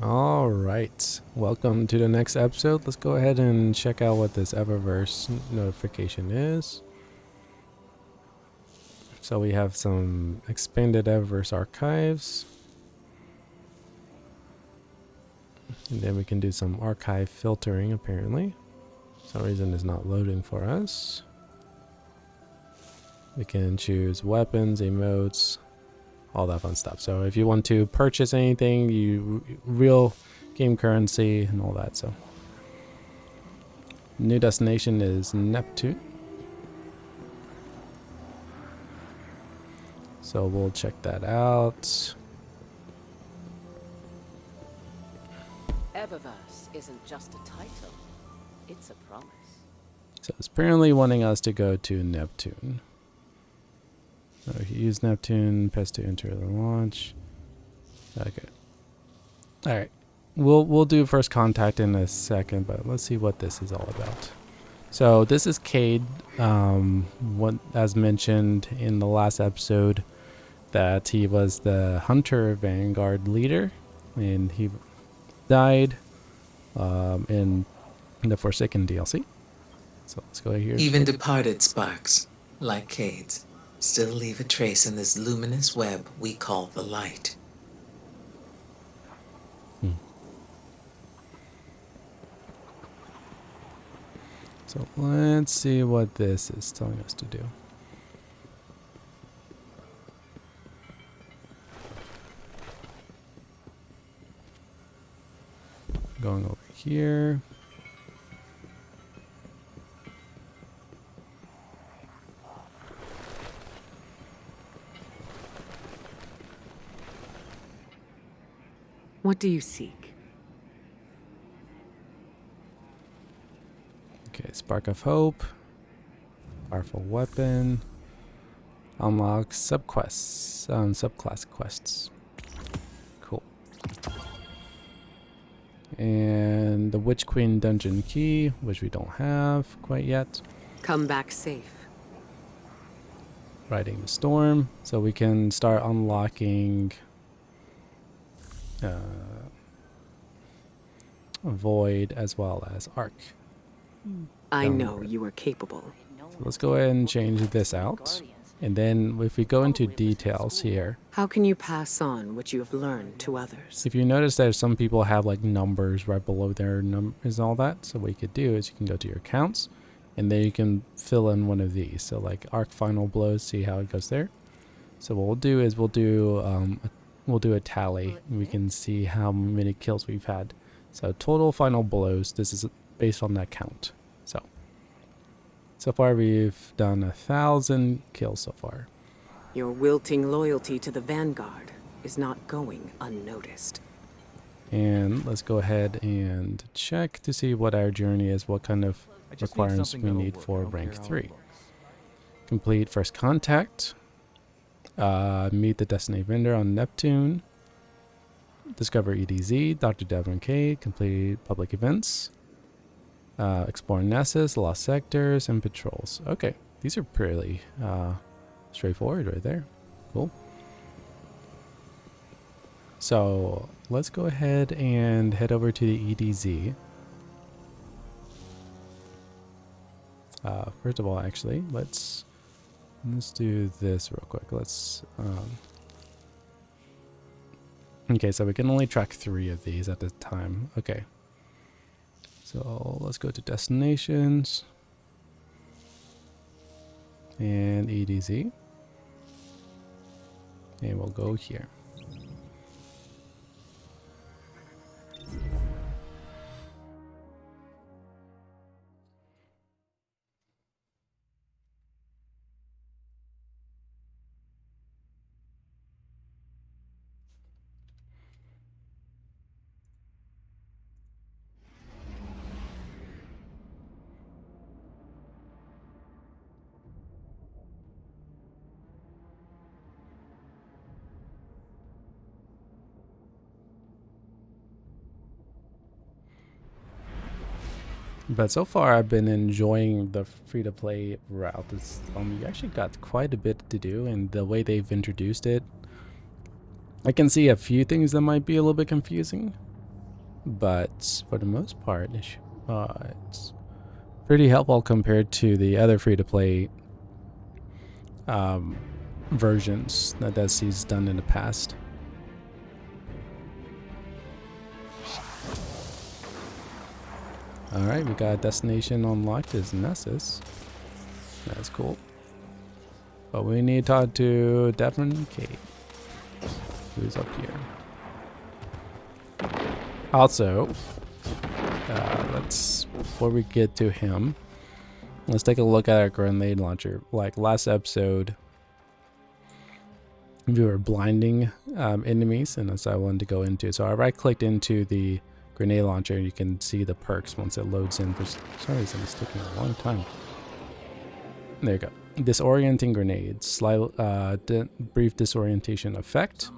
All right, welcome to the next episode. Let's go ahead and check out what this Eververse notification is. So we have some expanded Eververse archives. And then we can do some archive filtering apparently. For some reason it's not loading for us. We can choose weapons, emotes, all that fun stuff. So if you want to purchase anything, real game currency and all that. So new destination is Neptune. So we'll check that out. Eververse isn't just a title, it's a promise. So it's apparently wanting us to go to Neptune. So if you use Neptune, press to enter the launch. Okay. Alright. We'll do first contact in a second, but let's see what this is all about. So this is Cade. As mentioned in the last episode, that he was the Hunter Vanguard leader, and he died in the Forsaken DLC. So let's go here. Even departed sparks, like Cade's, still leave a trace in this luminous web we call the light. So let's see what this is telling us to do. Going over here. What do you seek? Okay, Spark of Hope. Powerful weapon. Unlock subquests. Subclass quests. Cool. And the Witch Queen dungeon key, which we don't have quite yet. Come back safe. Riding the Storm. So we can start unlocking Void as well as Arc. I know you are capable. So let's go ahead and change this out. And then if we go into details here, How can you pass on what you have learned to others? if you notice that some people have like numbers right below their numbers and all that, so what you could do is you can go to your accounts and then you can fill in one of these. So like Arc Final Blows, see how it goes there. So what we'll do is we'll do a tally and we can see how many kills we've had. So total final blows, this is based on that count. So far we've done 1,000 kills so far. Your wilting loyalty to the Vanguard is not going unnoticed. And let's go ahead and check to see what our journey is, what kind of requirements we need for rank 3. Complete first contact. Meet the Destiny vendor on Neptune. Discover EDZ, Dr. Devon K. Complete public events. Explore Nessus, Lost Sectors, and Patrols. Okay, these are pretty straightforward right there. Cool. So let's go ahead and head over to the EDZ. First of all, actually, let's do this real quick. Okay, so we can only track 3 of these at a time. Okay. So let's go to destinations and EDZ, and we'll go here. But so far, I've been enjoying the free-to-play route. You actually got quite a bit to do, and the way they've introduced it, I can see a few things that might be a little bit confusing. but for the most part, it's pretty helpful compared to the other free-to-play versions that Destiny's done in the past. Alright, we got a destination unlocked as Nessus. That's cool. But we need to talk to Devon Kate, who's up here. Also, before we get to him, let's take a look at our grenade launcher. Like last episode, we were blinding enemies, and that's what I wanted to go into. So I right-clicked into the grenade launcher, and you can see the perks once it loads in. For some reason, it's taking a long time. There you go. Disorienting grenades, brief disorientation effect,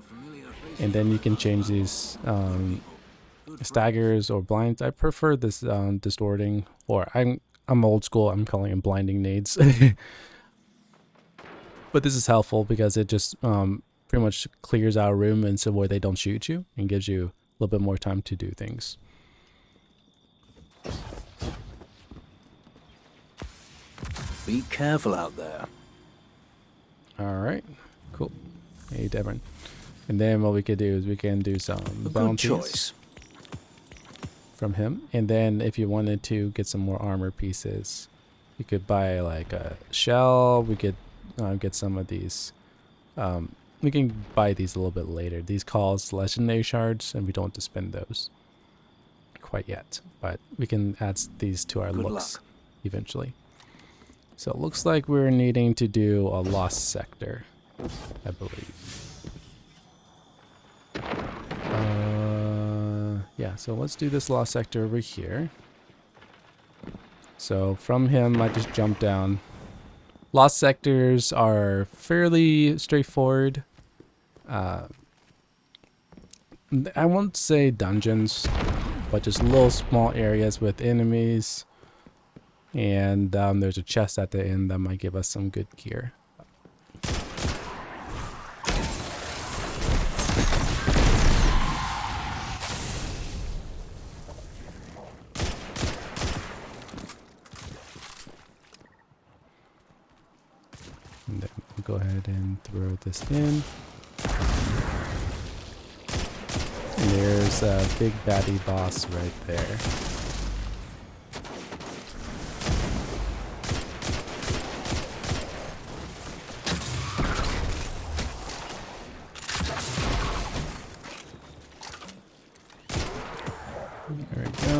and then you can change these staggers or blinds. I prefer this distorting, or I'm old school. I'm calling them blinding nades. But this is helpful because it just pretty much clears out a room and so where they don't shoot you and gives you a little bit more time to do things. Be careful out there. Alright, cool. Hey, Devon. And then what we could do is we can do some bounties from him. And then if you wanted to get some more armor pieces, you could buy like a shell. We could get some of these. We can buy these a little bit later. These cost legendary shards, and we don't have to spend those quite yet. But we can add these to our looks eventually. So it looks like we're needing to do a lost sector, I believe. Yeah, so let's do this lost sector over here. So from him, I just jumped down. Lost sectors are fairly straightforward. I won't say dungeons, but just little small areas with enemies. And there's a chest at the end that might give us some good gear. And then we'll go ahead and throw this in. And there's a big baddie boss right there. There we go.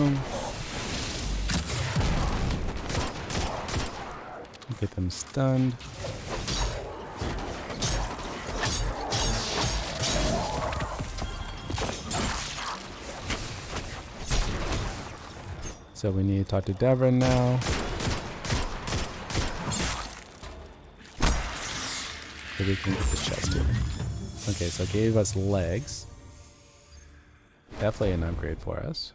Get them stunned. So we need to talk to Devon now. So we can get the chest here. Okay, so it gave us legs. Definitely an upgrade for us.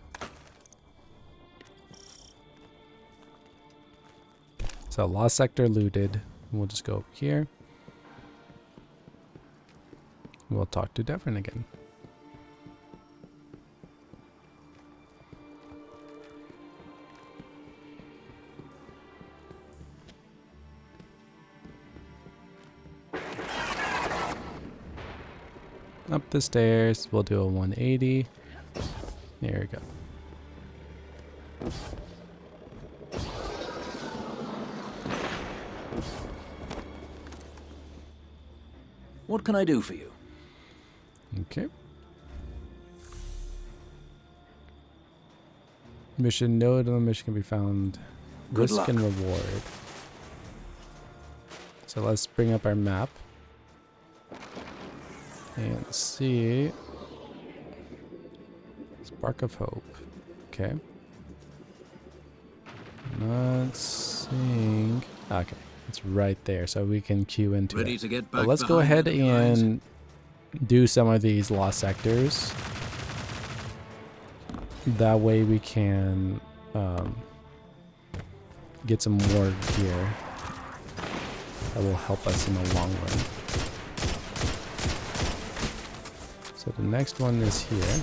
So lost sector looted. We'll just go over here. We'll talk to Devon again. Up the stairs, we'll do a 180. There we go. What can I do for you? Okay. Mission node on the mission can be found. Good Risk luck. and reward. So let's bring up our map. And see. Spark of Hope. Okay. Not seeing. Okay. It's right there. So we can queue into Ready it. to get But back let's go behind ahead the lines? and do some of these lost sectors. That way we can get some more gear that will help us in the long run. So the next one is here.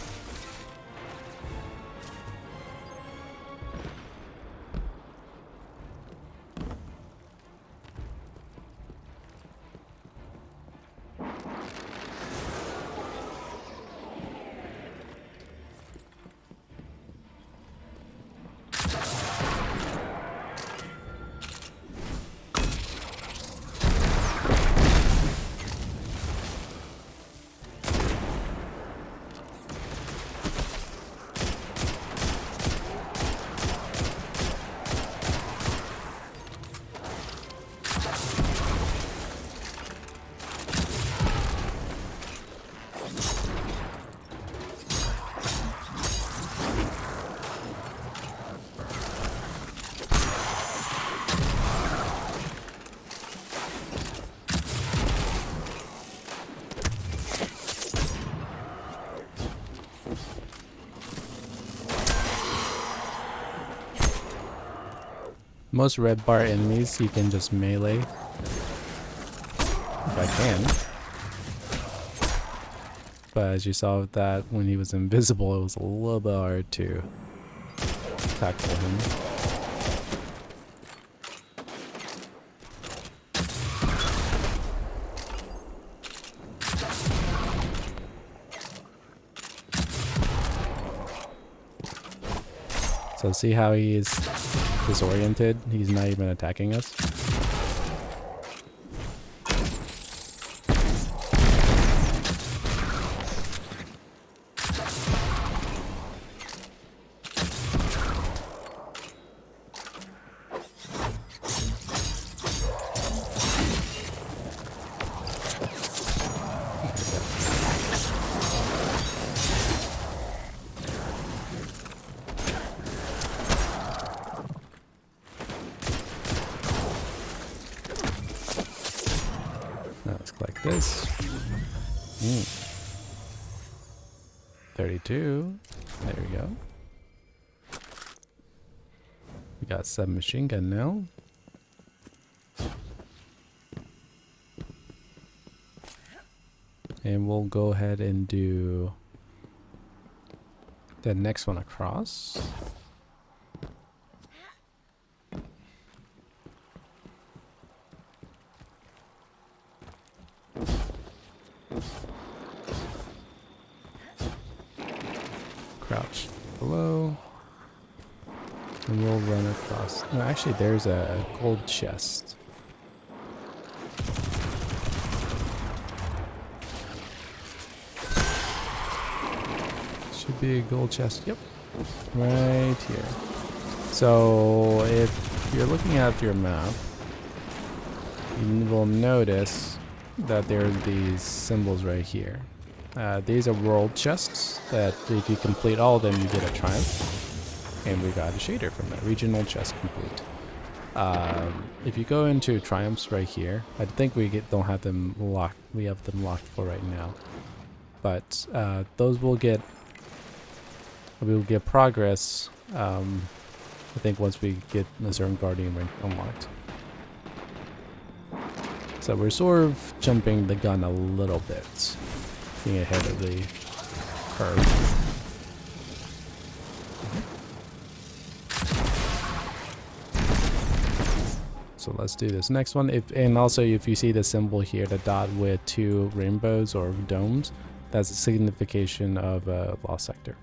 Most red bar enemies you can just melee. If I can. But as you saw with that, when he was invisible, it was a little bit hard to tackle him. So see how he is disoriented? He's not even attacking us. Now let's click this. 32. There we go. We got submachine gun now. And we'll go ahead and do the next one across. Crouch below. And we'll run across. No, actually, there's a gold chest. Should be a gold chest. Yep. Right here. So if you're looking at your map, you will notice that there are these symbols right here. These are world chests that if you complete all of them, you get a triumph. And we got a shader from that. Regional chest complete. If you go into triumphs right here, I think we don't have them locked. We have them locked for right now. But those will get. We will get progress. I think once we get a certain guardian rank unlocked. So we're sort of jumping the gun a little bit, being ahead of the curve. So let's do this next one. And also, if you see the symbol here, the dot with 2 rainbows or domes, that's a signification of a lost sector.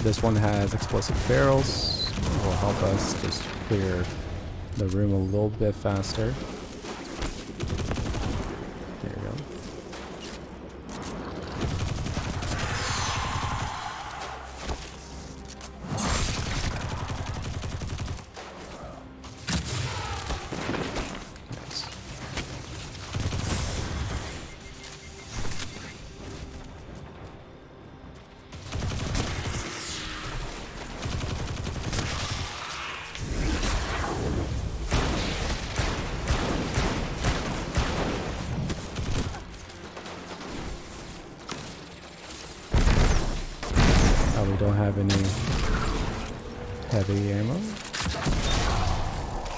This one has explosive barrels. Will help us just clear the room a little bit faster. There we go. Nice. We don't have any heavy ammo.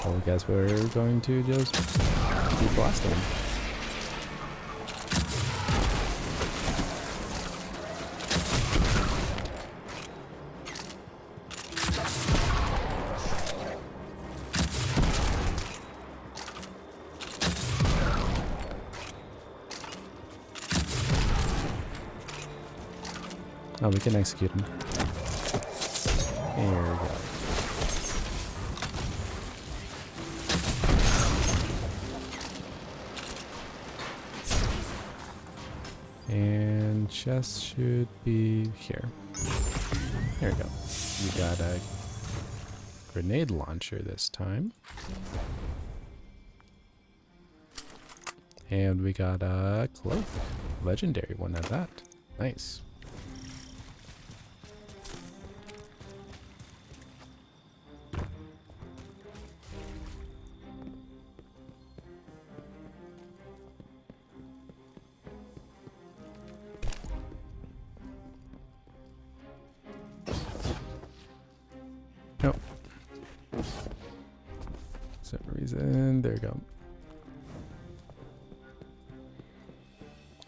So I guess we're going to just keep blasting. Oh, we can execute him. There we go. And chest should be here. There we go. We got a grenade launcher this time. And we got a cloak. Legendary one at that. Nice. For some reason, there we go.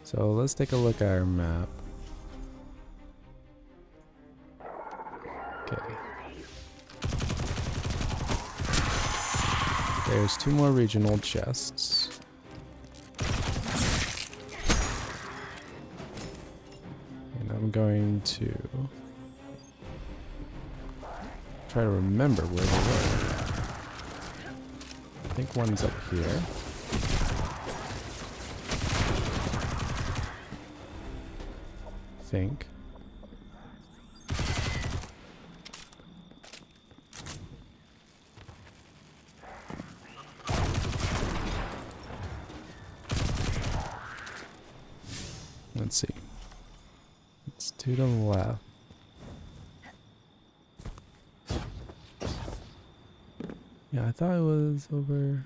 So let's take a look at our map. Okay. There's 2 more regional chests. And I'm going to try to remember where they were. I think one's up here. Think. Let's see. It's to the left. Yeah, I thought it was over.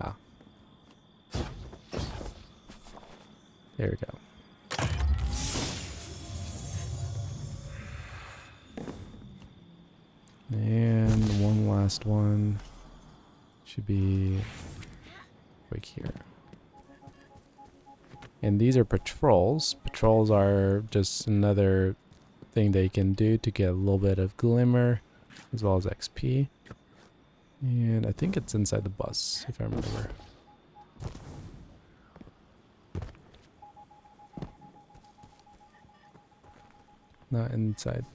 Ah. There we go. And one last one should be right here. And these are patrols. Patrols are just another thing that you can do to get a little bit of glimmer as well as XP. And I think it's inside the bus, if I remember. Not inside.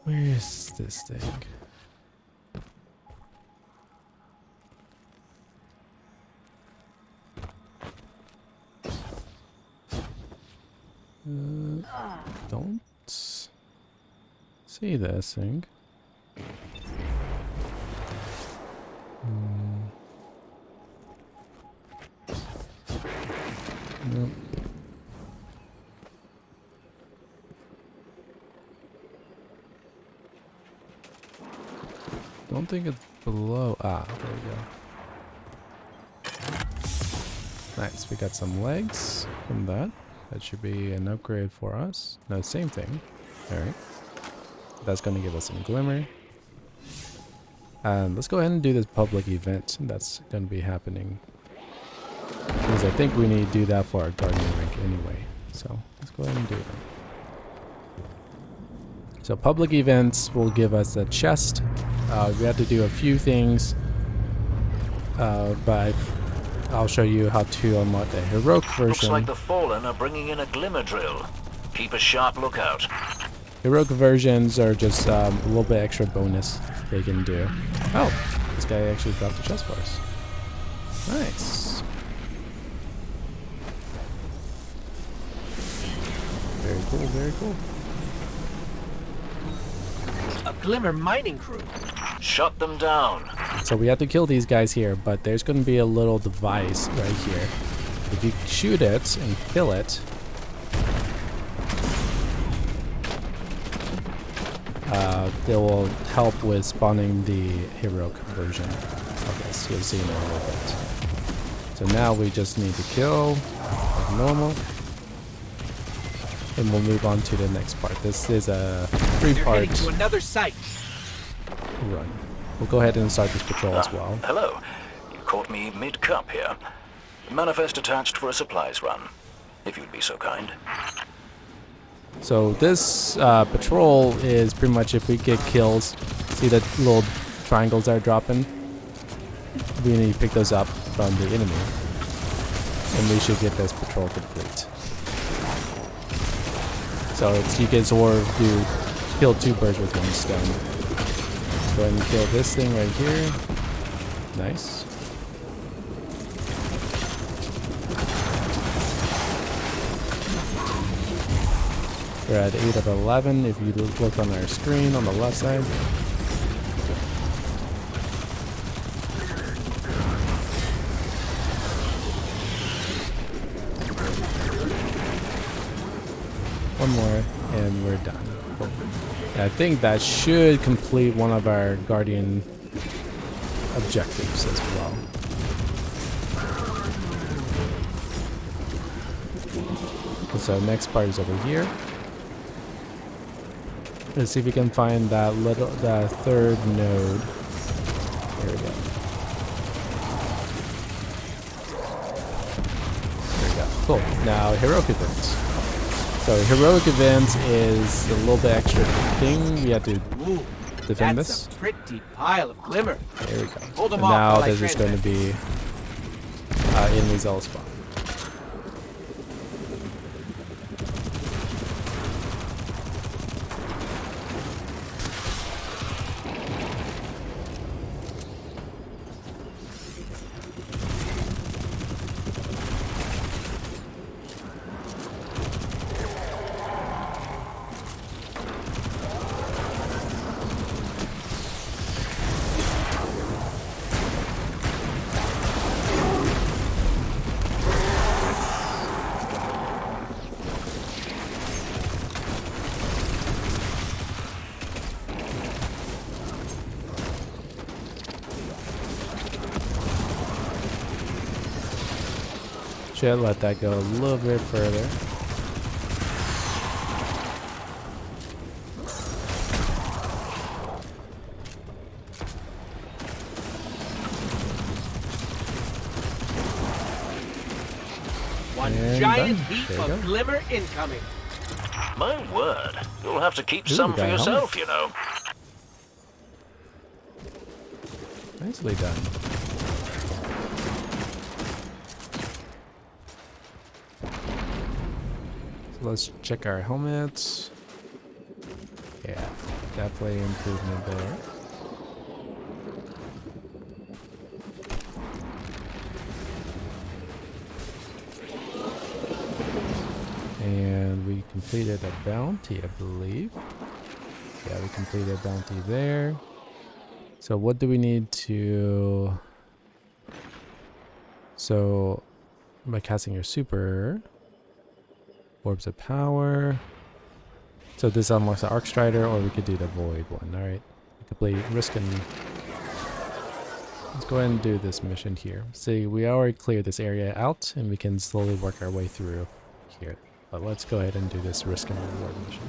Where is this thing? Don't see this thing. Nope. Don't think it's below. Ah, there we go. Nice, we got some legs from that. That should be an upgrade for us. No, same thing. Alright. That's going to give us some glimmer. Let's go ahead and do this public event that's going to be happening. Because I think we need to do that for our guardian rank anyway. So let's go ahead and do that. So public events will give us a chest. We have to do a few things. But I'll show you how to unlock the heroic version. Looks like the Fallen are bringing in a glimmer drill. Keep a sharp lookout. Heroic versions are just a little bit extra bonus they can do. Oh, this guy actually dropped the chest for us. Nice. Very cool, very cool. A glimmer mining crew. Shut them down. So we have to kill these guys here, but there's going to be a little device right here. If you shoot it and kill it, it will help with spawning the heroic version of this. You'll see in a little bit. So now we just need to kill like normal, and we'll move on to the next part. This is a 3-part Heading to another site. run. We'll go ahead and start this patrol as well. Hello. You caught me mid-cup here. Manifest attached for a supplies run, if you'd be so kind. So this patrol is pretty much if we get kills, see the little triangles that are dropping? We need to pick those up from the enemy. And we should get this patrol complete. So it's, you can sort of kill 2 birds with 1 stone. Go ahead and kill this thing right here. Nice. We're at 8 of 11 if you look on our screen on the left side. One more and we're done. Cool. I think that should complete one of our guardian objectives as well. So next part is over here. Let's see if we can find that third node. There we go. There we go. Cool. Now heroic events. So heroic events is a little bit extra thing. We have to Ooh, defend that's this. a pretty pile of glimmer. There we go. Hold them And off now while I this is going to transmit. be enemies all spawn. Should let that go a little bit further. One And giant done. heap There you of go. glimmer incoming. My word. You'll have to keep Ooh, some for got a helmet. yourself, you know. Nicely done. So let's check our helmets. Yeah, definitely improvement there. And we completed a bounty, I believe. Yeah, we completed a bounty there. So what do we need to... So, by casting your super... Orbs of power. So this unlocks the Arc Strider, or we could do the Void one. Alright. Complete risk and... Let's go ahead and do this mission here. See, we already cleared this area out, and we can slowly work our way through here. But let's go ahead and do this risk and reward mission.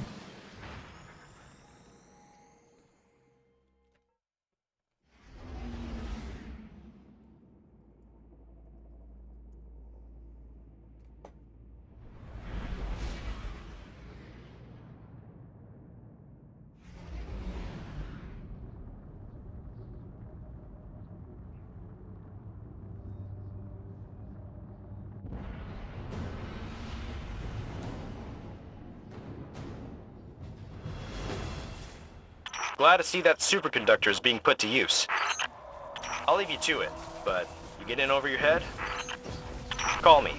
Glad to see that superconductor is being put to use. I'll leave you to it, but you get in over your head? Call me.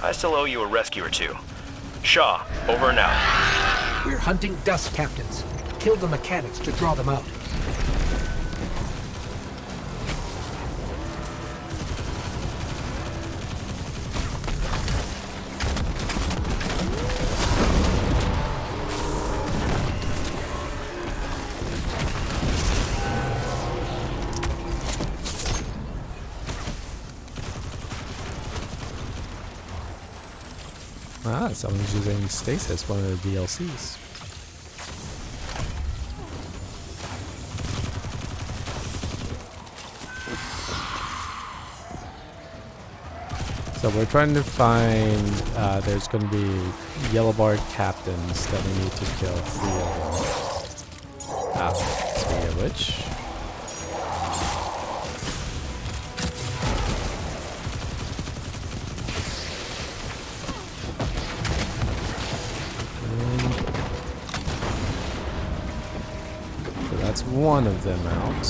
I still owe you a rescue or two. Shaw, over and out. We're hunting dust captains. Kill the mechanics to draw them out. Ah, someone's using Stasis, one of the DLCs. So we're trying to find, there's going to be yellow barred captains that we need to kill 3 of them. Speaking of which... So that's one of them out.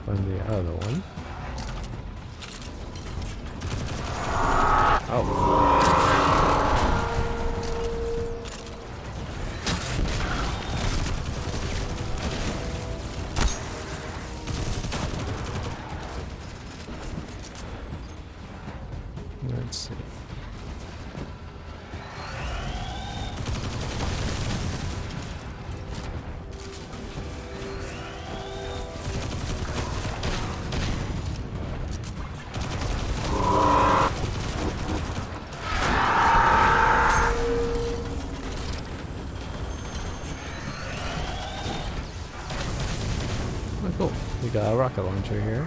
Find the other one. Oh. Let's see. Oh, cool. We got a rocket launcher here.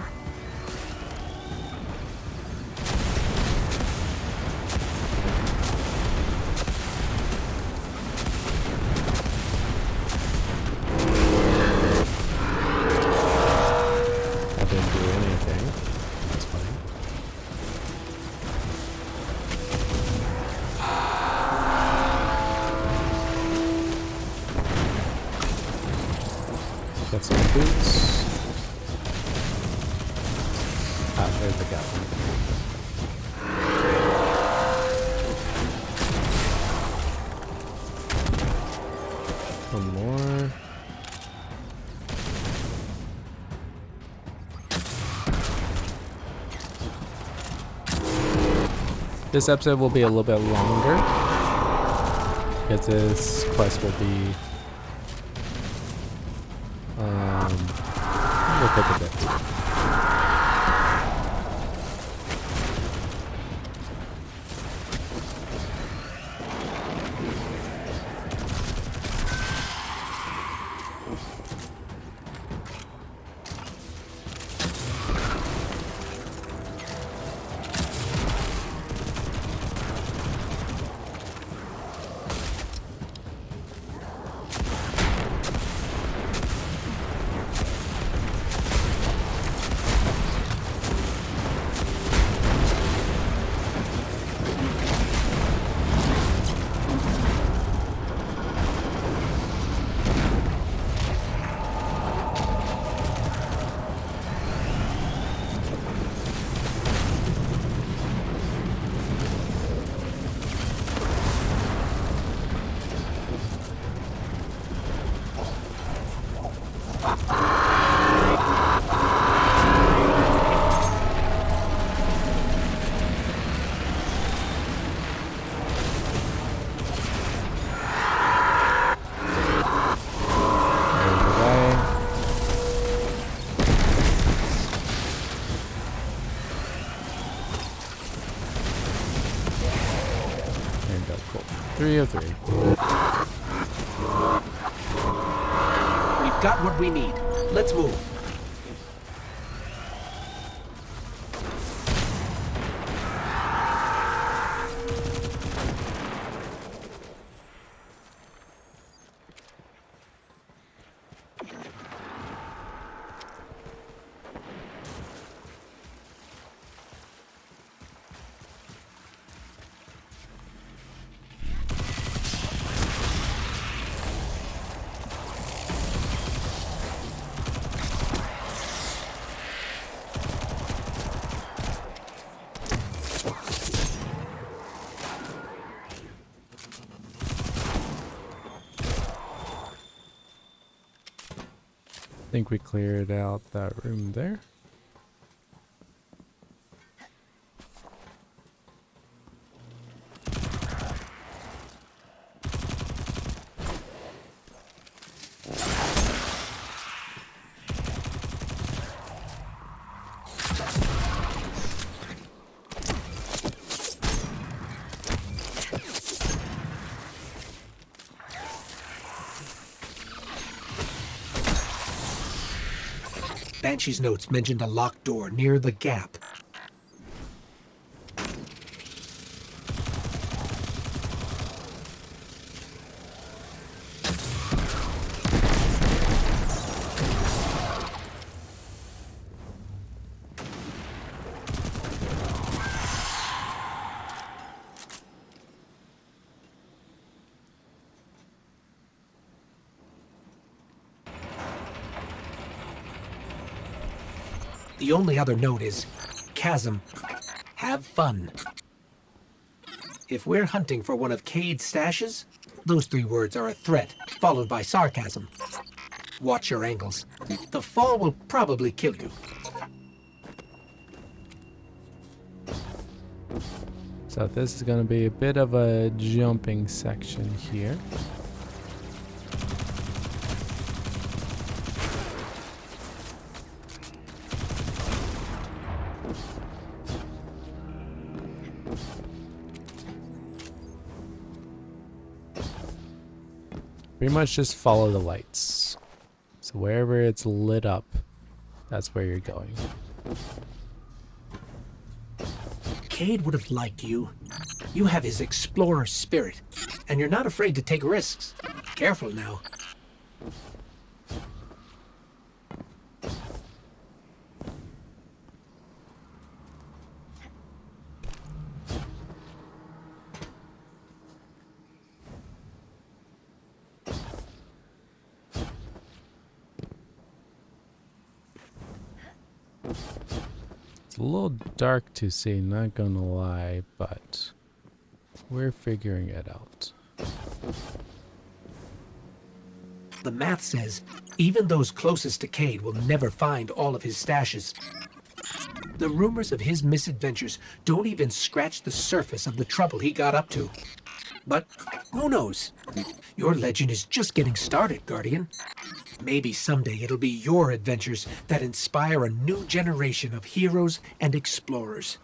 I didn't do anything. That's funny. Got some boots. Ah, there's the gap. One more. This episode will be a little bit longer because this quest will be we'll take a bit. There you go, cool. 3 of 3. We've got what we need. Let's move. I think we cleared out that room there. Banshee's notes mentioned a locked door near the gap. The only other note is, Chasm, have fun. If we're hunting for one of Cade's stashes, those 3 words are a threat, followed by sarcasm. Watch your angles. The fall will probably kill you. So this is going to be a bit of a jumping section here. Pretty much just follow the lights. So wherever it's lit up, that's where you're going. Cade would have liked you. You have his explorer spirit, and you're not afraid to take risks. Careful now. It's a little dark to see, not gonna lie, but we're figuring it out. The math says even those closest to Cade will never find all of his stashes. The rumors of his misadventures don't even scratch the surface of the trouble he got up to. But who knows? Your legend is just getting started, Guardian. Maybe someday it'll be your adventures that inspire a new generation of heroes and explorers.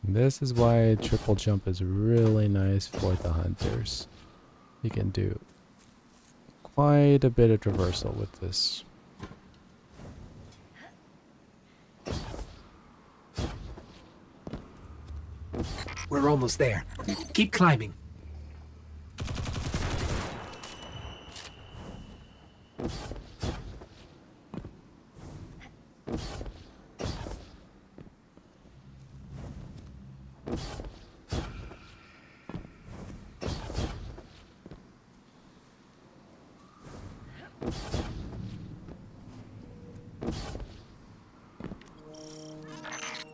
This is why triple jump is really nice for the hunters. You can do quite a bit of traversal with this. We're almost there. Keep climbing.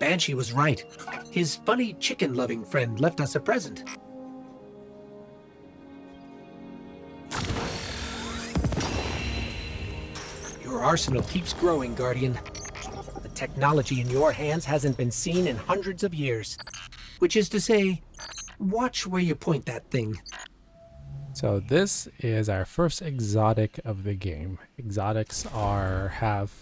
Banshee was right. His funny chicken-loving friend left us a present. Your arsenal keeps growing, Guardian. The technology in your hands hasn't been seen in hundreds of years. Which is to say, watch where you point that thing. So this is our first exotic of the game. Exotics have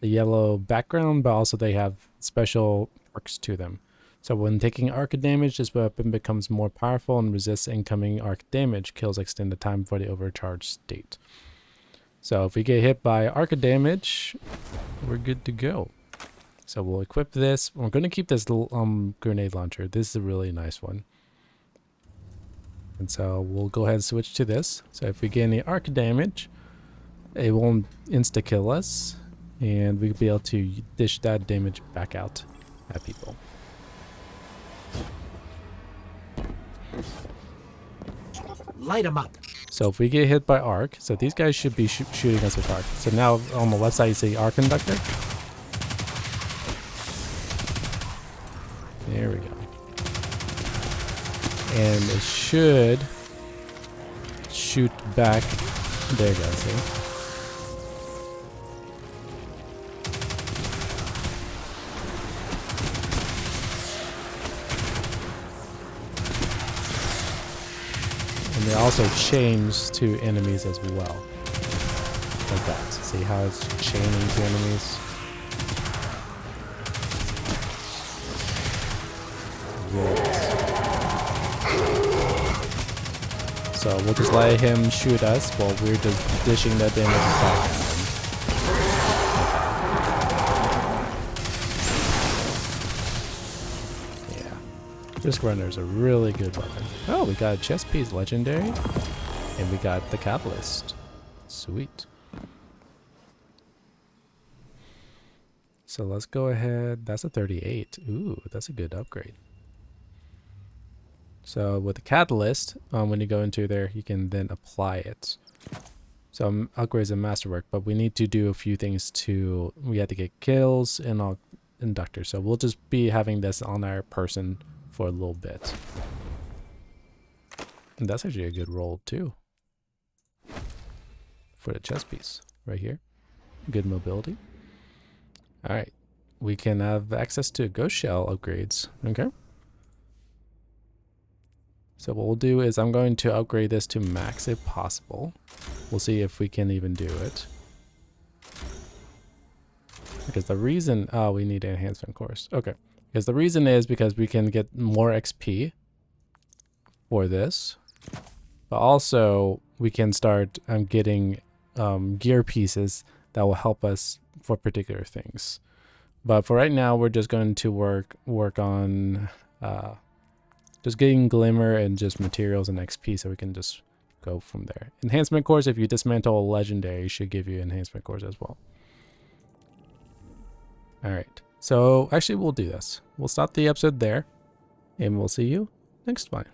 the yellow background, but also they have special perks to them. So when taking arc damage, this weapon becomes more powerful and resists incoming arc damage. Kills extend the time for the overcharged state. So if we get hit by arc damage, we're good to go. So we'll equip this. We're going to keep this grenade launcher. This is a really nice one. And so we'll go ahead and switch to this. So if we get any arc damage, it won't insta-kill us. And we'll be able to dish that damage back out at people. Light them up. So if we get hit by arc, so these guys should be shooting us with arc. So now on the left side you see arc conductor. There we go. And it should shoot back. There you go, see? And they also change to enemies as well. Like that. See how it's chaining to enemies? Yes. So we'll just let him shoot us while we're just dishing that damage back. Risk Runner is a really good weapon. Oh, we got a chest piece legendary. And we got the Catalyst. Sweet. So let's go ahead. That's a 38. Ooh, that's a good upgrade. So with the Catalyst, when you go into there, you can then apply it. So upgrades and masterwork, but we need to do a few things to, we have to get kills and all inductor. So we'll just be having this on our person for a little bit. And that's actually a good roll too. For the chest piece right here. Good mobility. Alright. We can have access to ghost shell upgrades. Okay. So what we'll do is I'm going to upgrade this to max if possible. We'll see if we can even do it. Because the reason, oh, we need an enhancement course. Okay. Because the reason is because we can get more XP for this. But also we can start getting gear pieces that will help us for particular things. But for right now, we're just going to work on just getting glimmer and just materials and XP, so we can just go from there. Enhancement cores, if you dismantle a legendary, should give you enhancement cores as well. All right, so actually we'll do this. We'll stop the episode there, and we'll see you next time.